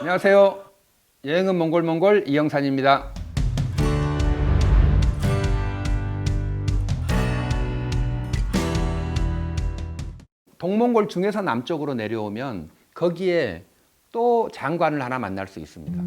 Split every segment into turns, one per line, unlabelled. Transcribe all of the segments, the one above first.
안녕하세요. 여행은 몽골몽골 이영산입니다. 동몽골 중에서 남쪽으로 내려오면 거기에 또 장관을 하나 만날 수 있습니다.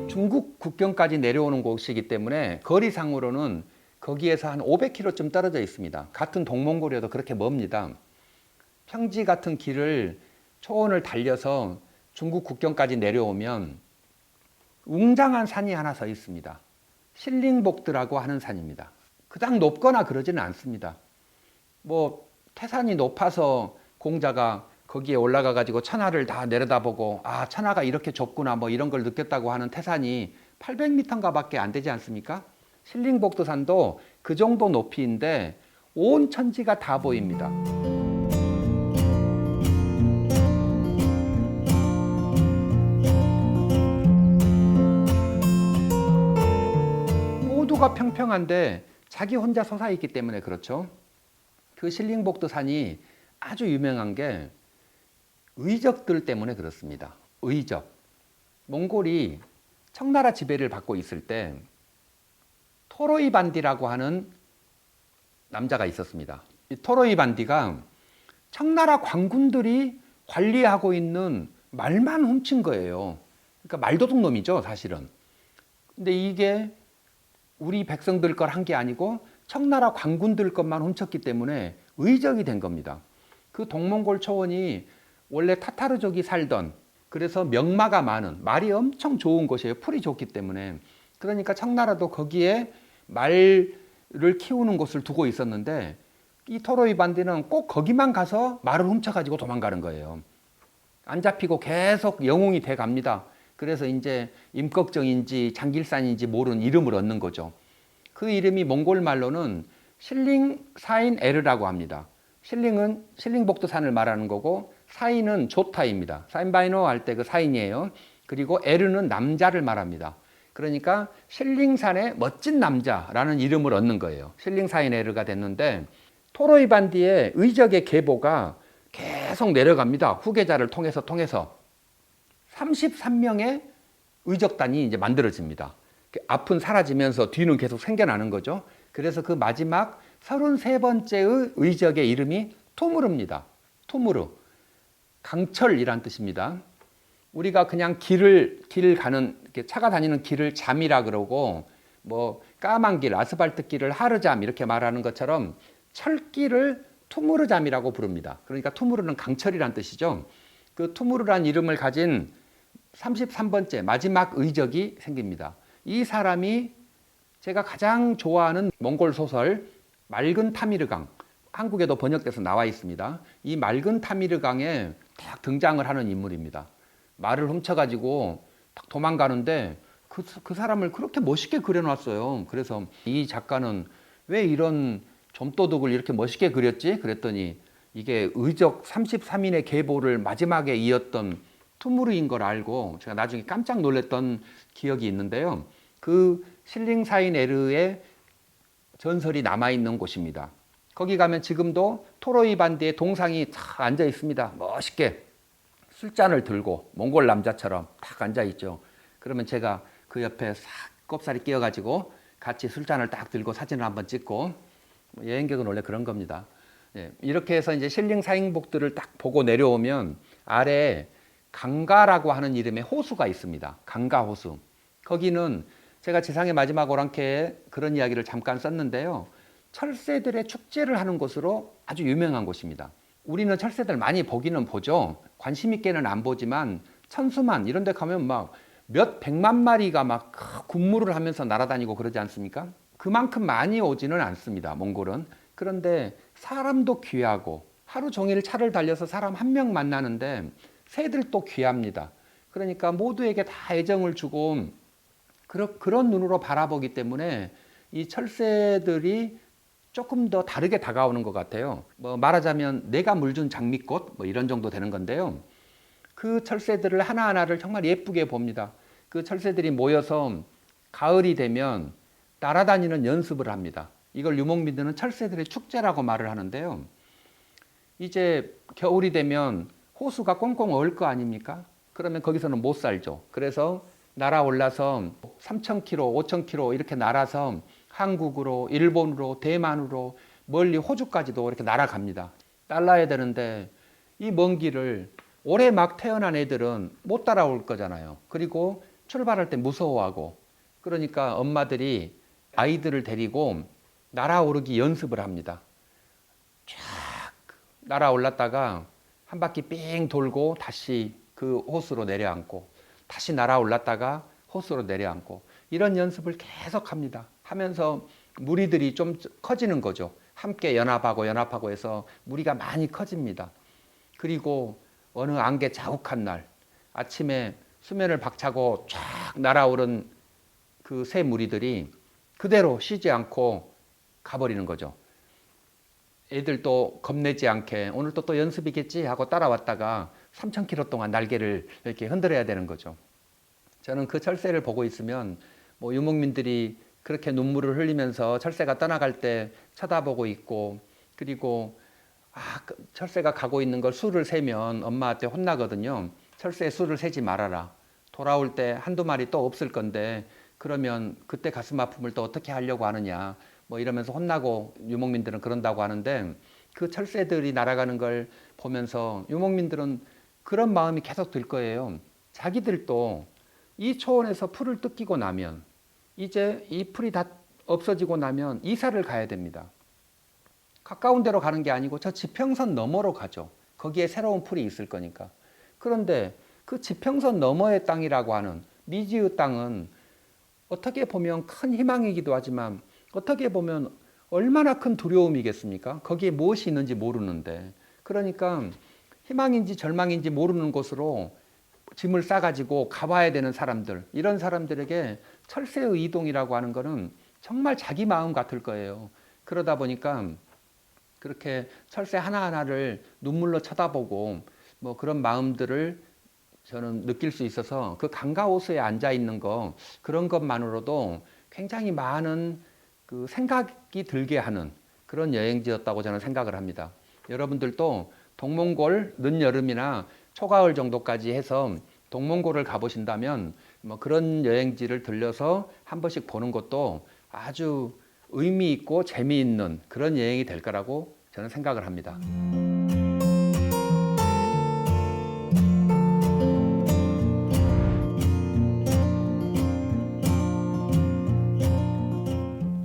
중국 국경까지 내려오는 곳이기 때문에 거리상으로는 거기에서 한 500km쯤 떨어져 있습니다. 같은 동몽골이어도 그렇게 멉니다. 평지 같은 길을 초원을 달려서 중국 국경까지 내려오면 웅장한 산이 하나 서 있습니다. 실링복드라고 하는 산입니다. 그닥 높거나 그러지는 않습니다. 뭐 태산이 높아서 공자가 거기에 올라가 가지고 천하를 다 내려다보고 아 천하가 이렇게 좁구나 뭐 이런 걸 느꼈다고 하는 태산이 800m인가 밖에 안 되지 않습니까? 실링복드산도 그 정도 높이인데 온 천지가 다 보입니다. 모두가 평평한데 자기 혼자 솟아 있기 때문에 그렇죠. 그 실링복드산이 아주 유명한 게 의적들 때문에 그렇습니다. 의적. 몽골이 청나라 지배를 받고 있을 때 토로이반디라고 하는 남자가 있었습니다. 이 토로이반디가 청나라 관군들이 관리하고 있는 말만 훔친 거예요. 그러니까 말도둑 놈이죠, 사실은. 근데 이게 우리 백성들 걸 한 게 아니고 청나라 관군들 것만 훔쳤기 때문에 의적이 된 겁니다. 그 동몽골 초원이 원래 타타르족이 살던, 그래서 명마가 많은, 말이 엄청 좋은 곳이에요. 풀이 좋기 때문에. 그러니까 청나라도 거기에 말을 키우는 곳을 두고 있었는데 이 토로이반디는 꼭 거기만 가서 말을 훔쳐가지고 도망가는 거예요. 안 잡히고 계속 영웅이 돼 갑니다. 그래서 이제 임꺽정인지 장길산인지 모르는 이름을 얻는 거죠. 그 이름이 몽골 말로는 실링사인 에르라고 합니다. 실링은 실링복드산을 말하는 거고 사인은 조타입니다. 사인바이노 할 때 그 사인이에요. 그리고 에르는 남자를 말합니다. 그러니까 실링산의 멋진 남자라는 이름을 얻는 거예요. 실링사인 에르가 됐는데 토로이반디의 의적의 계보가 계속 내려갑니다. 후계자를 통해서 33명의 의적단이 이제 만들어집니다. 앞은 사라지면서 뒤는 계속 생겨나는 거죠. 그래서 그 마지막 33번째의 의적의 이름이 투무르입니다. 투무르. 강철이란 뜻입니다. 우리가 그냥 길 가는, 차가 다니는 길을 잠이라 그러고, 뭐, 까만 길, 아스팔트 길을 하르잠 이렇게 말하는 것처럼 철길을 투무르잠이라고 부릅니다. 그러니까 투무르는 강철이란 뜻이죠. 그 투무르란 이름을 가진 33번째 마지막 의적이 생깁니다. 이 사람이 제가 가장 좋아하는 몽골 소설 맑은 타미르강, 한국에도 번역돼서 나와 있습니다. 이 맑은 타미르강에 딱 등장을 하는 인물입니다. 말을 훔쳐가지고 딱 도망가는데 그 사람을 그렇게 멋있게 그려놨어요. 그래서 이 작가는 왜 이런 좀도둑을 이렇게 멋있게 그렸지? 그랬더니 이게 의적 33인의 계보를 마지막에 이었던 투무르인 걸 알고 제가 나중에 깜짝 놀랐던 기억이 있는데요. 그 실링사인 에르의 전설이 남아있는 곳입니다. 거기 가면 지금도 토로이반디의 동상이 탁 앉아 있습니다. 멋있게 술잔을 들고 몽골 남자처럼 탁 앉아 있죠. 그러면 제가 그 옆에 싹 꼽사리 끼워가지고 같이 술잔을 딱 들고 사진을 한번 찍고, 여행객은 원래 그런 겁니다. 예, 이렇게 해서 이제 실링사인복들을 딱 보고 내려오면 아래에 강가라고 하는 이름의 호수가 있습니다. 강가호수. 거기는 제가 지상의 마지막 오랑캐에 그런 이야기를 잠깐 썼는데요. 철새들의 축제를 하는 곳으로 아주 유명한 곳입니다. 우리는 철새들 많이 보기는 보죠. 관심 있게는 안 보지만 천수만 이런 데 가면 막 몇 백만 마리가 막 군무를 하면서 날아다니고 그러지 않습니까? 그만큼 많이 오지는 않습니다. 몽골은. 그런데 사람도 귀하고 하루 종일 차를 달려서 사람 한 명 만나는데 새들도 귀합니다. 그러니까 모두에게 다 애정을 주고 그런 눈으로 바라보기 때문에 이 철새들이 조금 더 다르게 다가오는 것 같아요. 뭐 말하자면 내가 물준 장미꽃 뭐 이런 정도 되는 건데요. 그 철새들을 하나하나를 정말 예쁘게 봅니다. 그 철새들이 모여서 가을이 되면 날아다니는 연습을 합니다. 이걸 유목민들은 철새들의 축제라고 말을 하는데요. 이제 겨울이 되면 호수가 꽁꽁 얼 거 아닙니까? 그러면 거기서는 못 살죠. 그래서 날아올라서 3,000km, 5,000km 이렇게 날아서 한국으로, 일본으로, 대만으로, 멀리 호주까지도 이렇게 날아갑니다. 날아야 되는데 이 먼 길을 올해 막 태어난 애들은 못 따라올 거잖아요. 그리고 출발할 때 무서워하고, 그러니까 엄마들이 아이들을 데리고 날아오르기 연습을 합니다. 쫙 날아올랐다가 한 바퀴 삥 돌고 다시 그 호수로 내려앉고, 다시 날아올랐다가 호수로 내려앉고, 이런 연습을 계속 합니다. 하면서 무리들이 좀 커지는 거죠. 함께 연합하고 해서 무리가 많이 커집니다. 그리고 어느 안개 자욱한 날 아침에 수면을 박차고 쫙 날아오른 그 새 무리들이 그대로 쉬지 않고 가버리는 거죠. 애들도 겁내지 않게 오늘 또 연습이겠지 하고 따라왔다가 3,000km 동안 날개를 이렇게 흔들어야 되는 거죠. 저는 그 철새를 보고 있으면 뭐 유목민들이 그렇게 눈물을 흘리면서 철새가 떠나갈 때 쳐다보고 있고, 그리고 철새가 가고 있는 걸 수를 세면 엄마한테 혼나거든요. 철새 수를 세지 말아라. 돌아올 때 한두 마리 또 없을 건데 그러면 그때 가슴 아픔을 또 어떻게 하려고 하느냐, 뭐 이러면서 혼나고 유목민들은 그런다고 하는데, 그 철새들이 날아가는 걸 보면서 유목민들은 그런 마음이 계속 들 거예요. 자기들도 이 초원에서 풀을 뜯기고 나면, 이제 이 풀이 다 없어지고 나면 이사를 가야 됩니다. 가까운 데로 가는 게 아니고 저 지평선 너머로 가죠. 거기에 새로운 풀이 있을 거니까. 그런데 그 지평선 너머의 땅이라고 하는 미지의 땅은 어떻게 보면 큰 희망이기도 하지만 어떻게 보면 얼마나 큰 두려움이겠습니까? 거기에 무엇이 있는지 모르는데. 그러니까 희망인지 절망인지 모르는 곳으로 짐을 싸가지고 가봐야 되는 사람들, 이런 사람들에게 철새의 이동이라고 하는 것은 정말 자기 마음 같을 거예요. 그러다 보니까 그렇게 철새 하나하나를 눈물로 쳐다보고 뭐 그런 마음들을 저는 느낄 수 있어서, 그 강가 호수에 앉아 있는 거, 그런 것만으로도 굉장히 많은 그 생각이 들게 하는 그런 여행지였다고 저는 생각을 합니다. 여러분들도 동몽골 늦여름이나 초가을 정도까지 해서 동몽골을 가보신다면 뭐 그런 여행지를 들려서 한 번씩 보는 것도 아주 의미 있고 재미있는 그런 여행이 될 거라고 저는 생각을 합니다.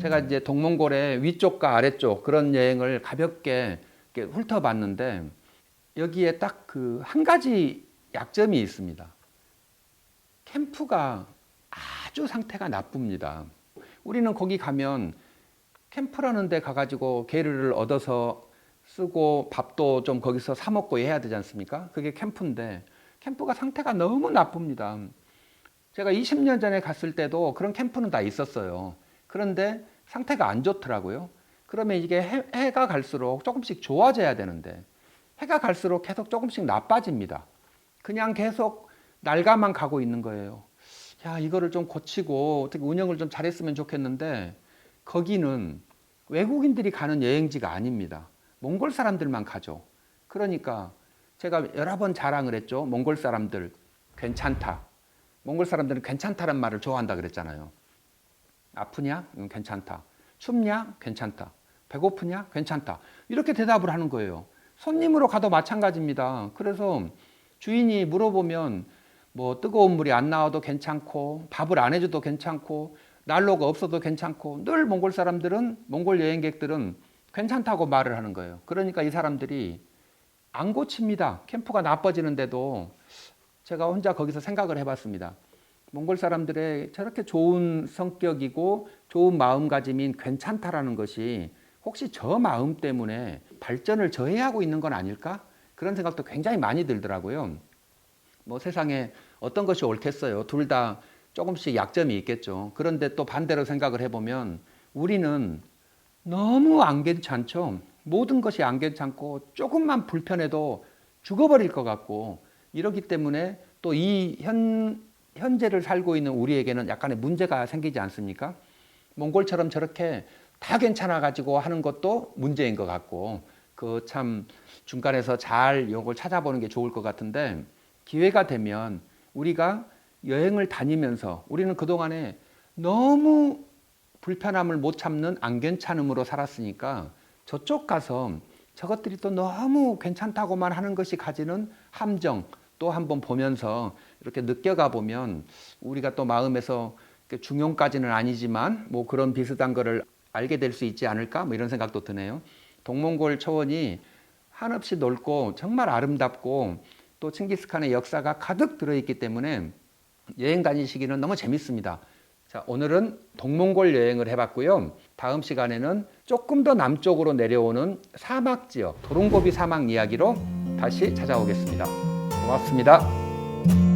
제가 이제 동몽골의 위쪽과 아래쪽 그런 여행을 가볍게 이렇게 훑어봤는데, 여기에 딱 그 한 가지 약점이 있습니다. 캠프가 아주 상태가 나쁩니다. 우리는 거기 가면 캠프라는 데 가가지고 게르를 얻어서 쓰고 밥도 좀 거기서 사 먹고 해야 되지 않습니까? 그게 캠프인데 캠프가 상태가 너무 나쁩니다. 제가 20년 전에 갔을 때도 그런 캠프는 다 있었어요. 그런데 상태가 안 좋더라고요. 그러면 이게 해가 갈수록 조금씩 좋아져야 되는데 해가 갈수록 계속 조금씩 나빠집니다. 그냥 계속 날가만 가고 있는 거예요. 야, 이거를 좀 고치고 어떻게 운영을 좀 잘했으면 좋겠는데, 거기는 외국인들이 가는 여행지가 아닙니다. 몽골 사람들만 가죠. 그러니까 제가 여러 번 자랑을 했죠. 몽골 사람들 괜찮다. 몽골 사람들은 괜찮다는 말을 좋아한다 그랬잖아요. 아프냐? 괜찮다. 춥냐? 괜찮다. 배고프냐? 괜찮다. 이렇게 대답을 하는 거예요. 손님으로 가도 마찬가지입니다. 그래서 주인이 물어보면 뭐 뜨거운 물이 안 나와도 괜찮고 밥을 안 해줘도 괜찮고 난로가 없어도 괜찮고, 늘 몽골 사람들은, 몽골 여행객들은 괜찮다고 말을 하는 거예요. 그러니까 이 사람들이 안 고칩니다. 캠프가 나빠지는데도. 제가 혼자 거기서 생각을 해봤습니다. 몽골 사람들의 저렇게 좋은 성격이고 좋은 마음가짐인 괜찮다라는 것이 혹시 저 마음 때문에 발전을 저해하고 있는 건 아닐까? 그런 생각도 굉장히 많이 들더라고요. 뭐 세상에 어떤 것이 옳겠어요. 둘 다 조금씩 약점이 있겠죠. 그런데 또 반대로 생각을 해보면 우리는 너무 안 괜찮죠. 모든 것이 안 괜찮고 조금만 불편해도 죽어버릴 것 같고, 이러기 때문에 또 이 현재를 살고 있는 우리에게는 약간의 문제가 생기지 않습니까? 몽골처럼 저렇게 다 괜찮아 가지고 하는 것도 문제인 것 같고, 그 참 중간에서 잘 이걸 찾아보는 게 좋을 것 같은데, 기회가 되면 우리가 여행을 다니면서 우리는 그동안에 너무 불편함을 못 참는 안 괜찮음으로 살았으니까 저쪽 가서 저것들이 또 너무 괜찮다고만 하는 것이 가지는 함정 또 한번 보면서 이렇게 느껴가 보면 우리가 또 마음에서 중용까지는 아니지만 뭐 그런 비슷한 거를 알게 될 수 있지 않을까, 뭐 이런 생각도 드네요. 동몽골 초원이 한없이 넓고 정말 아름답고 또 칭기스칸의 역사가 가득 들어있기 때문에 여행 다니시기는 너무 재밌습니다. 자, 오늘은 동몽골 여행을 해봤고요. 다음 시간에는 조금 더 남쪽으로 내려오는 사막 지역, 도롱고비 사막 이야기로 다시 찾아오겠습니다. 고맙습니다.